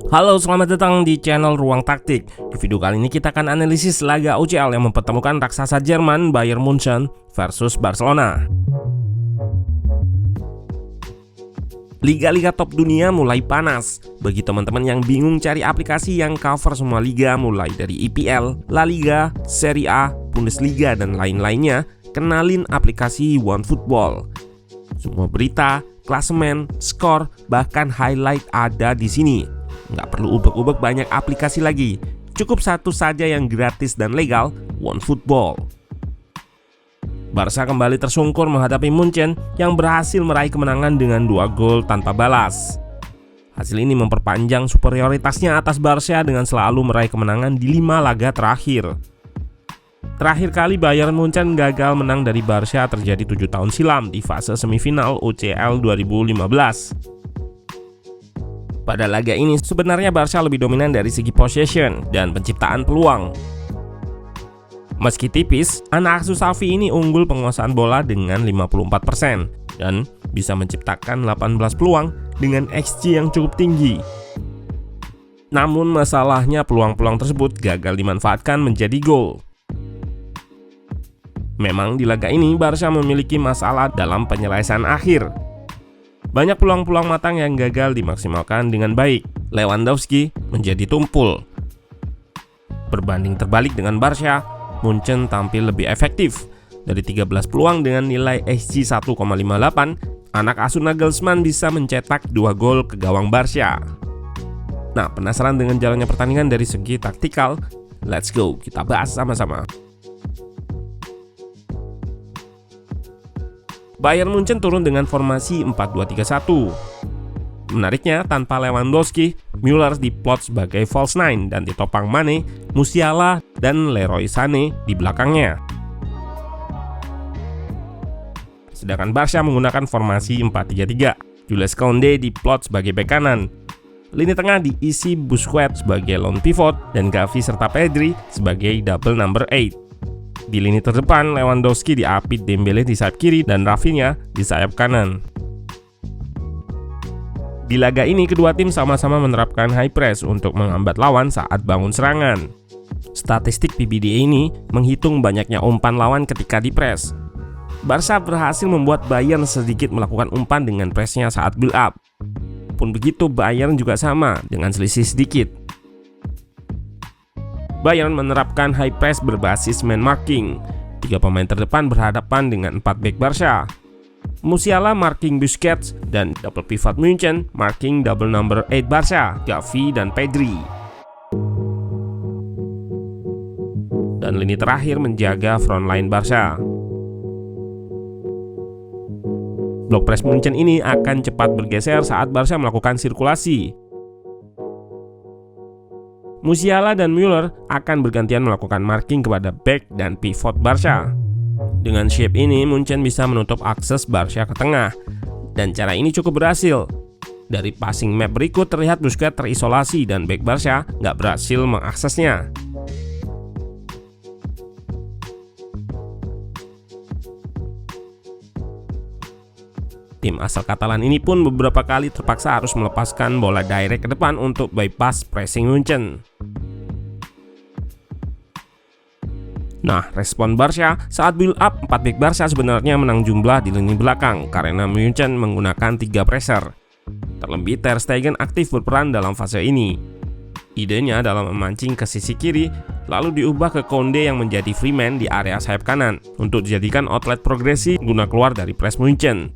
Halo, selamat datang di channel Ruang Taktik. Di video kali ini kita akan analisis laga UCL yang mempertemukan raksasa Jerman Bayern Munchen versus Barcelona. Liga-liga top dunia mulai panas. Bagi teman-teman yang bingung cari aplikasi yang cover semua liga mulai dari IPL, La Liga, Serie A, Bundesliga, dan lain-lainnya, kenalin aplikasi OneFootball. Semua berita, klasemen, skor, bahkan highlight ada di sini. Nggak perlu ubek-ubek banyak aplikasi lagi. Cukup satu saja yang gratis dan legal, OneFootball. Barca kembali tersungkur menghadapi Munchen yang berhasil meraih kemenangan dengan 2 gol tanpa balas. Hasil ini memperpanjang superioritasnya atas Barca dengan selalu meraih kemenangan di 5 laga terakhir. Terakhir kali Bayern Munchen gagal menang dari Barca terjadi 7 tahun silam di fase semifinal UCL 2015. Pada laga ini sebenarnya Barca lebih dominan dari segi possession dan penciptaan peluang. Meski tipis, anak asuh Xavi ini unggul penguasaan bola dengan 54% dan bisa menciptakan 18 peluang dengan XG yang cukup tinggi. Namun masalahnya peluang-peluang tersebut gagal dimanfaatkan menjadi gol. Memang di laga ini Barca memiliki masalah dalam penyelesaian akhir. Banyak peluang-peluang matang yang gagal dimaksimalkan dengan baik. Lewandowski menjadi tumpul. Berbanding terbalik dengan Barca, Munchen tampil lebih efektif. Dari 13 peluang dengan nilai XG 1,58, anak asuh Nagelsmann bisa mencetak 2 gol ke gawang Barca. Nah, penasaran dengan jalannya pertandingan dari segi taktikal? Let's go, kita bahas sama-sama. Bayern Munchen turun dengan formasi 4-2-3-1. Menariknya, tanpa Lewandowski, Müller diplot sebagai false nine dan ditopang Mane, Musiala, dan Leroy Sané di belakangnya. Sedangkan Barca menggunakan formasi 4-3-3. Jules Koundé diplot sebagai bek kanan. Lini tengah diisi Busquets sebagai lone pivot dan Gavi serta Pedri sebagai double number 8. Di lini terdepan, Lewandowski diapit Dembele di sayap kiri dan Rafinha di sayap kanan. Di laga ini, kedua tim sama-sama menerapkan high press untuk menghambat lawan saat bangun serangan. Statistik PBDA ini menghitung banyaknya umpan lawan ketika di-press. Barca berhasil membuat Bayern sedikit melakukan umpan dengan pressnya saat build up. Pun begitu, Bayern juga sama dengan selisih sedikit. Bayern menerapkan high press berbasis man marking. 3 pemain terdepan berhadapan dengan 4 bek Barca. Musiala marking Busquets dan double pivot Munchen marking double number 8 Barca, Gavi dan Pedri. Dan lini terakhir menjaga front line Barca. Blok press Munchen ini akan cepat bergeser saat Barca melakukan sirkulasi. Musiala dan Müller akan bergantian melakukan marking kepada back dan pivot Barca. Dengan shape ini, Munchen bisa menutup akses Barca ke tengah. Dan cara ini cukup berhasil. Dari passing map berikut terlihat Busquets terisolasi dan back Barca nggak berhasil mengaksesnya. Tim asal Katalan ini pun beberapa kali terpaksa harus melepaskan bola direct ke depan untuk bypass pressing Munchen. Nah, respon Barca saat build up, 4 bek Barca sebenarnya menang jumlah di lini belakang karena Munchen menggunakan 3 pressure. Terlebih Ter Stegen aktif berperan dalam fase ini. Idenya dalam memancing ke sisi kiri, lalu diubah ke Koundé yang menjadi free man di area sayap kanan untuk dijadikan outlet progresi guna keluar dari press Munchen.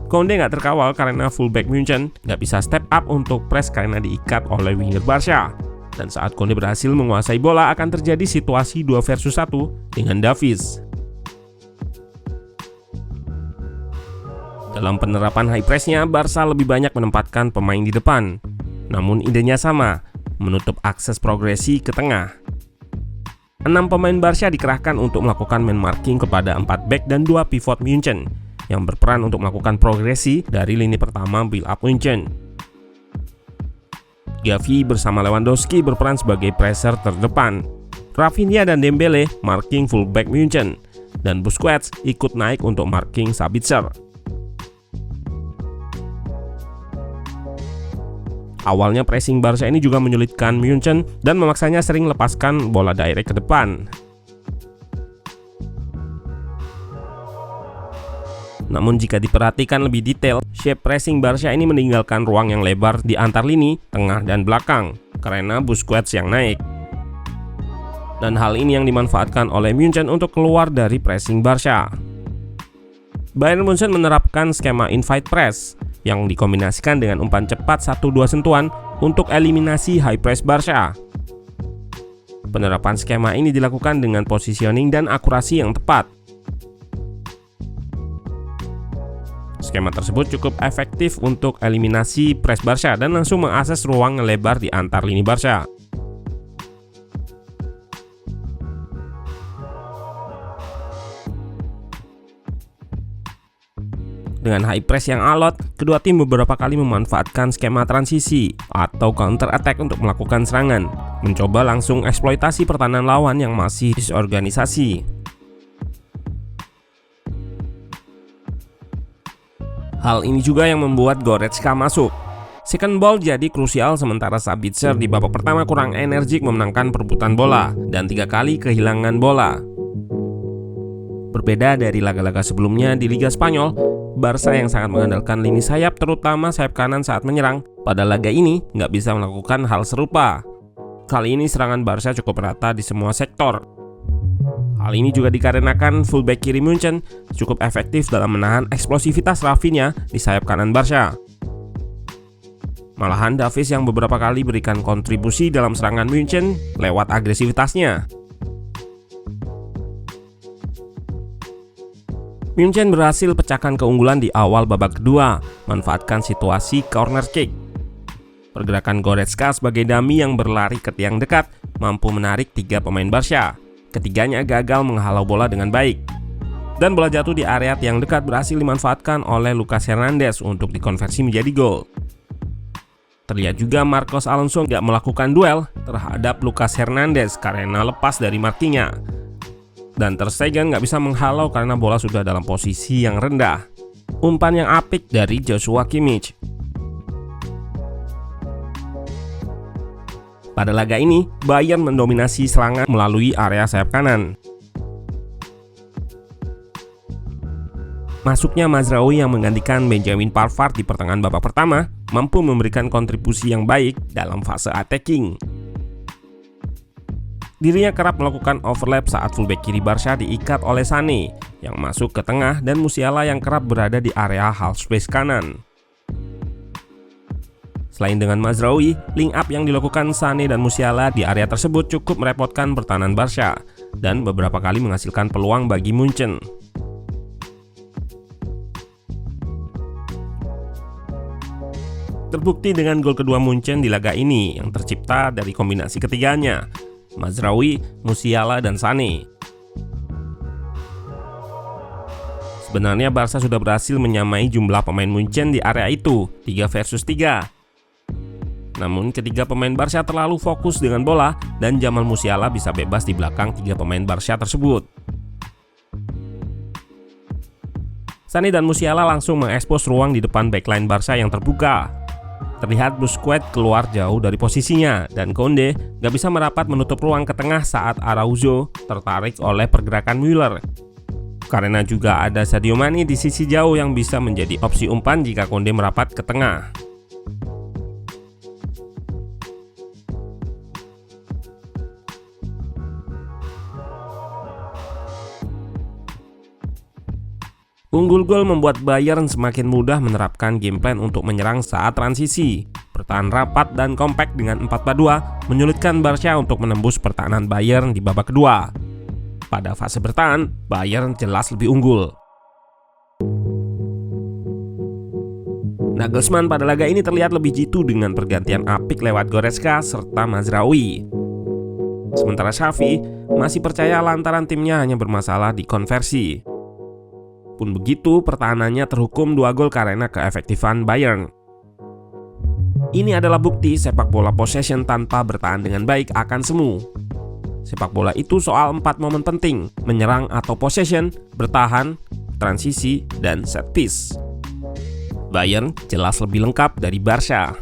Koundé nggak terkawal karena fullback Munchen nggak bisa step up untuk press karena diikat oleh winger Barca. Dan saat Koundé berhasil menguasai bola akan terjadi situasi 2 versus 1 dengan Davies. Dalam penerapan high pressnya, Barca lebih banyak menempatkan pemain di depan. Namun idenya sama, menutup akses progresi ke tengah. 6 pemain Barca dikerahkan untuk melakukan man marking kepada 4 back dan 2 pivot Munchen yang berperan untuk melakukan progresi dari lini pertama build up Munchen. Gavi bersama Lewandowski berperan sebagai pressure terdepan. Rafinha dan Dembele marking fullback Munchen dan Busquets ikut naik untuk marking Sabitzer. Awalnya pressing Barca ini juga menyulitkan Munchen dan memaksanya sering lepaskan bola direct ke depan. Namun jika diperhatikan lebih detail, shape pressing Barca ini meninggalkan ruang yang lebar di antar lini, tengah, dan belakang karena Busquets yang naik. Dan hal ini yang dimanfaatkan oleh Munchen untuk keluar dari pressing Barca. Bayern Munchen menerapkan skema invite press yang dikombinasikan dengan umpan cepat 1-2 sentuhan untuk eliminasi high press Barca. Penerapan skema ini dilakukan dengan positioning dan akurasi yang tepat. Skema tersebut cukup efektif untuk eliminasi press Barca dan langsung mengakses ruang lebar di antar lini Barca. Dengan high press yang alot, kedua tim beberapa kali memanfaatkan skema transisi atau counter attack untuk melakukan serangan, mencoba langsung eksploitasi pertahanan lawan yang masih disorganisasi. Hal ini juga yang membuat Goretzka masuk. Second ball jadi krusial sementara Sabitzer di babak pertama kurang energik memenangkan perebutan bola dan 3 kali kehilangan bola. Berbeda dari laga-laga sebelumnya di Liga Spanyol, Barca yang sangat mengandalkan lini sayap terutama sayap kanan saat menyerang, pada laga ini nggak bisa melakukan hal serupa. Kali ini serangan Barca cukup rata di semua sektor. Hal ini juga dikarenakan fullback kiri Munchen cukup efektif dalam menahan eksplosivitas Rafinha di sayap kanan Barca. Malahan Davies yang beberapa kali berikan kontribusi dalam serangan Munchen lewat agresivitasnya. Munchen berhasil pecahkan keunggulan di awal babak kedua, manfaatkan situasi corner kick. Pergerakan Goretzka sebagai dummy yang berlari ke tiang dekat mampu menarik 3 pemain Barca. Ketiganya gagal menghalau bola dengan baik. Dan bola jatuh di area tiang dekat berhasil dimanfaatkan oleh Lucas Hernandez untuk dikonversi menjadi gol. Terlihat juga Marcos Alonso nggak melakukan duel terhadap Lucas Hernandez karena lepas dari markinya. Dan Ter Stegen nggak bisa menghalau karena bola sudah dalam posisi yang rendah. Umpan yang apik dari Joshua Kimmich. Pada laga ini, Bayern mendominasi serangan melalui area sayap kanan. Masuknya Mazraoui yang menggantikan Benjamin Pavard di pertengahan babak pertama mampu memberikan kontribusi yang baik dalam fase attacking. Dirinya kerap melakukan overlap saat fullback kiri Barca diikat oleh Sané yang masuk ke tengah dan Musiala yang kerap berada di area half space kanan. Selain dengan Mazraoui, link up yang dilakukan Sané dan Musiala di area tersebut cukup merepotkan pertahanan Barca dan beberapa kali menghasilkan peluang bagi Munchen. Terbukti dengan gol kedua Munchen di laga ini yang tercipta dari kombinasi ketiganya, Mazraoui, Musiala, dan Sané. Sebenarnya Barca sudah berhasil menyamai jumlah pemain Munchen di area itu, 3 versus 3. Namun ketiga pemain Barca terlalu fokus dengan bola dan Jamal Musiala bisa bebas di belakang 3 pemain Barca tersebut. Sané dan Musiala langsung mengekspos ruang di depan backline Barca yang terbuka. Terlihat Busquets keluar jauh dari posisinya dan Koundé gak bisa merapat menutup ruang ke tengah saat Araujo tertarik oleh pergerakan Müller. Karena juga ada Sadio Mane di sisi jauh yang bisa menjadi opsi umpan jika Koundé merapat ke tengah. Unggul gol membuat Bayern semakin mudah menerapkan game plan untuk menyerang saat transisi. Bertahan rapat dan kompak dengan 4-4-2 menyulitkan Barca untuk menembus pertahanan Bayern di babak kedua. Pada fase bertahan, Bayern jelas lebih unggul. Nagelsmann pada laga ini terlihat lebih jitu dengan pergantian apik lewat Goretzka serta Mazraoui. Sementara Xavi masih percaya lantaran timnya hanya bermasalah di konversi. Pun begitu, pertahanannya terhukum 2 gol karena keefektifan Bayern. Ini adalah bukti sepak bola possession tanpa bertahan dengan baik akan semu. Sepak bola itu soal 4 momen penting: menyerang atau possession, bertahan, transisi, dan set piece. Bayern jelas lebih lengkap dari Barca.